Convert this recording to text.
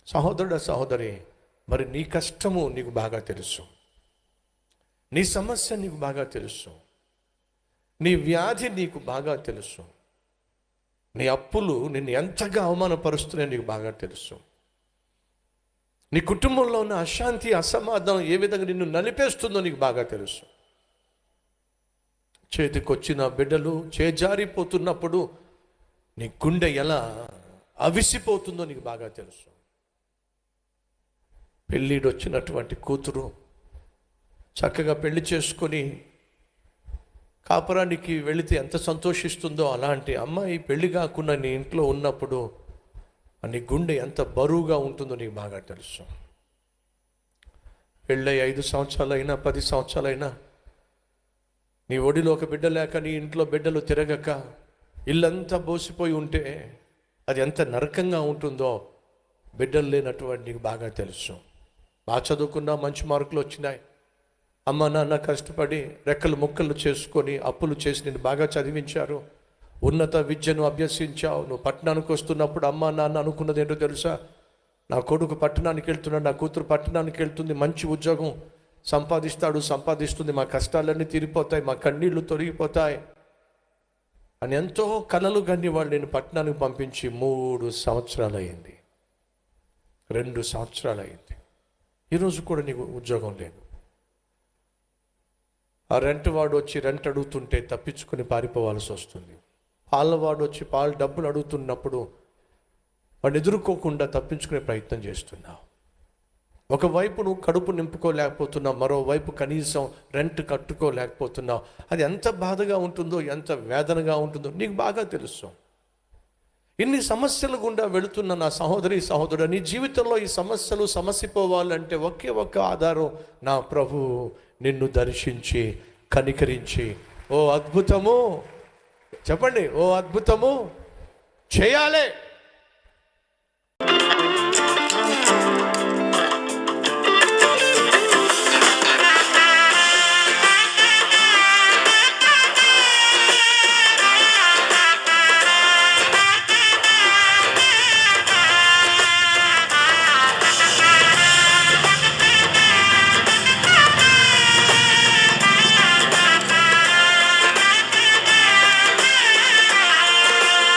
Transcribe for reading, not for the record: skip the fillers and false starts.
సహోదరుడు సహోదరి, మరి నీ కష్టము నీకు బాగా తెలుసు, నీ సమస్య నీకు బాగా తెలుసు, నీ వ్యాధి నీకు బాగా తెలుసు, నీ అప్పులు నిన్ను ఎంతగా అవమానపరుస్తున్నాయో నీకు బాగా తెలుసు, నీ కుటుంబంలో ఉన్న అశాంతి అసమాధానం ఏ విధంగా నిన్ను నలిపేస్తుందో నీకు బాగా తెలుసు. చేతికొచ్చిన బిడ్డలు చేజారిపోతున్నప్పుడు నీ గుండె ఎలా అవిసిపోతుందో నీకు బాగా తెలుసు. పెళ్ళిడు వచ్చినటువంటి కూతురు చక్కగా పెళ్లి చేసుకొని కాపురానికి వెళితే ఎంత సంతోషిస్తుందో, అలాంటి అమ్మాయి పెళ్లి కాకుండా నీ ఇంట్లో ఉన్నప్పుడు నీ గుండె ఎంత బరువుగా ఉంటుందో నీకు బాగా తెలుసు. పెళ్ళై 5 సంవత్సరాలైనా 10 సంవత్సరాలైనా నీ ఒడిలో ఒక బిడ్డ లేక, నీ ఇంట్లో బిడ్డలు తిరగక ఇల్లంతా బోసిపోయి ఉంటే అది ఎంత నరకంగా ఉంటుందో బిడ్డలు లేనటువంటి నీకు బాగా తెలుసు. బాగా చదువుకున్నా, మంచి మార్కులు వచ్చినాయి, అమ్మ నాన్న కష్టపడి రెక్కలు ముక్కలు చేసుకొని అప్పులు చేసి నేను బాగా చదివించారు, ఉన్నత విద్యను అభ్యసించావు. నువ్వు పట్టణానికి వస్తున్నప్పుడు అమ్మ నాన్న అనుకున్నది ఏంటో తెలుసా? నా కొడుకు పట్టణానికి వెళ్తున్నాడు, నా కూతురు పట్టణానికి వెళ్తుంది, మంచి ఉద్యోగం సంపాదిస్తుంది, మా కష్టాలన్నీ తీరిపోతాయి, మా కన్నీళ్లు తొలగిపోతాయి అని ఎంతో కలలు గన్ని వాళ్ళు నేను పట్టణానికి పంపించి 3 సంవత్సరాలు అయింది, 2 సంవత్సరాలు అయింది. ఈరోజు కూడా నీకు ఉద్యోగం లేదు. ఆ రెంట్ వాడు వచ్చి రెంట్ అడుగుతుంటే తప్పించుకొని పారిపోవాల్సి వస్తుంది. పాలవాడు వచ్చి పాలు డబ్బులు అడుగుతున్నప్పుడు వాడిని ఎదుర్కోకుండా తప్పించుకునే ప్రయత్నం చేస్తున్నావు. ఒకవైపు నువ్వు కడుపు నింపుకోలేకపోతున్నావు, మరోవైపు కనీసం రెంట్ కట్టుకోలేకపోతున్నావు. అది ఎంత బాధగా ఉంటుందో, ఎంత వేదనగా ఉంటుందో నీకు బాగా తెలుసు. ఇన్ని సమస్యల గుండా వెళుతున్న నా సహోదరి సహోదరుడు, నీ జీవితంలో ఈ సమస్యలు సమసిపోవాలంటే ఒకే ఒక్క ఆధారం, నా ప్రభు నిన్ను దర్శించి కనికరించి ఓ అద్భుతము, చెప్పండి, ఓ అద్భుతము చేయాలి.